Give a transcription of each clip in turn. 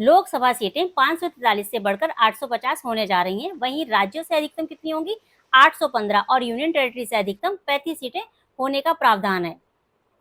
लोकसभा सीटें 543 से बढ़कर 850 होने जा रही हैं। वहीं राज्यों से अधिकतम कितनी होंगी? 815 और यूनियन टेरिटरी से अधिकतम 35 सीटें होने का प्रावधान है।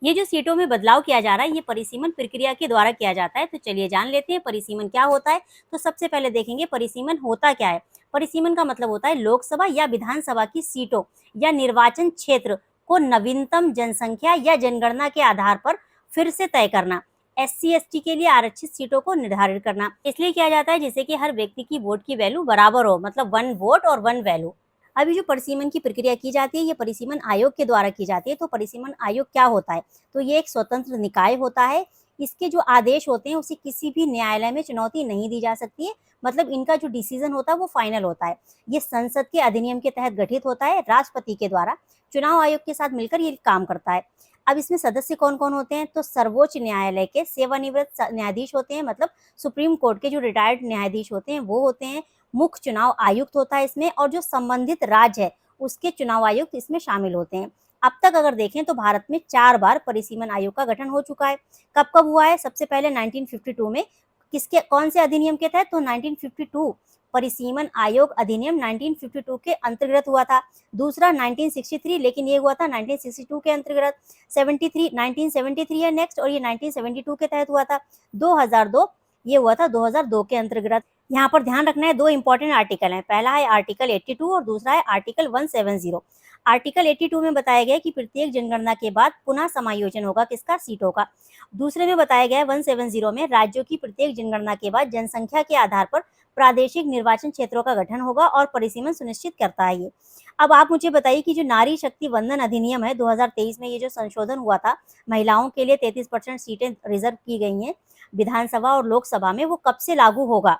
ये जो सीटों में बदलाव किया जा रहा है, ये परिसीमन प्रक्रिया के द्वारा किया जाता है। तो चलिए जान लेते हैं परिसीमन क्या होता है। तो सबसे पहले देखेंगे परिसीमन होता क्या है। परिसीमन का मतलब होता है लोकसभा या विधानसभा की सीटों या निर्वाचन क्षेत्र को नवीनतम जनसंख्या या जनगणना के आधार पर फिर से तय करना। SC ST के लिए आरक्षित सीटों को निर्धारित करना इसलिए किया जाता है जिससे कि हर व्यक्ति की वोट की वैल्यू बराबर हो, मतलब 1 वोट और 1 वैल्यू। अभी जो परिसीमन की प्रक्रिया की जाती है, ये परिसीमन आयोग के द्वारा की जाती है। तो परिसीमन आयोग क्या होता है? तो ये एक स्वतंत्र निकाय होता है। इसके जो आदेश होते हैं उसे किसी भी न्यायालय में चुनौती नहीं दी जा सकती है, मतलब इनका जो डिसीजन होता है वो फाइनल होता है। ये संसद के अधिनियम के तहत गठित होता है, राष्ट्रपति के द्वारा चुनाव आयोग के साथ मिलकर ये काम करता है। अब इसमें सदस्य कौन कौन होते हैं? तो सर्वोच्च न्यायालय के सेवानिवृत्त न्यायाधीश होते हैं, मतलब सुप्रीम कोर्ट के जो रिटायर्ड न्यायाधीश होते हैं वो होते हैं। मुख्य चुनाव आयुक्त होता है इसमें, और जो संबंधित राज्य है उसके चुनाव आयुक्त इसमें शामिल होते हैं। अब तक अगर देखें तो भारत में 4 बार परिसीमन आयोग का गठन हो चुका है। कब कब हुआ है? सबसे पहले 1952 में। किसके कौन से अधिनियम के तहत? तो 1952 परिसीमन आयोग अधिनियम 1952 के अंतर्गत हुआ था। दूसरा 1963, लेकिन ये हुआ था 1962 के अंतर्गत। 1973 है नेक्स्ट, और ये 1972 के तहत हुआ था। 2002 ये हुआ था 2002 के अंतर्गत। यहाँ पर ध्यान रखना है, 2 इंपॉर्टेंट आर्टिकल हैं। पहला है आर्टिकल 82 और दूसरा है आर्टिकल 170। आर्टिकल 82 में बताया गया है कि प्रत्येक जनगणना के बाद पुनः समायोजन होगा किसका? सीटों का। दूसरे में बताया गया है 170 में राज्यों की प्रत्येक जनगणना के बाद जनसंख्या के आधार पर प्रादेशिक निर्वाचन क्षेत्रों का गठन होगा और परिसीमन सुनिश्चित करता है ये। अब आप मुझे बताइए कि जो नारी शक्ति वंदन अधिनियम है 2023 में, ये जो संशोधन हुआ था, महिलाओं के लिए 33% सीटें रिजर्व की गई हैं विधानसभा और लोकसभा में, वो कब से लागू होगा?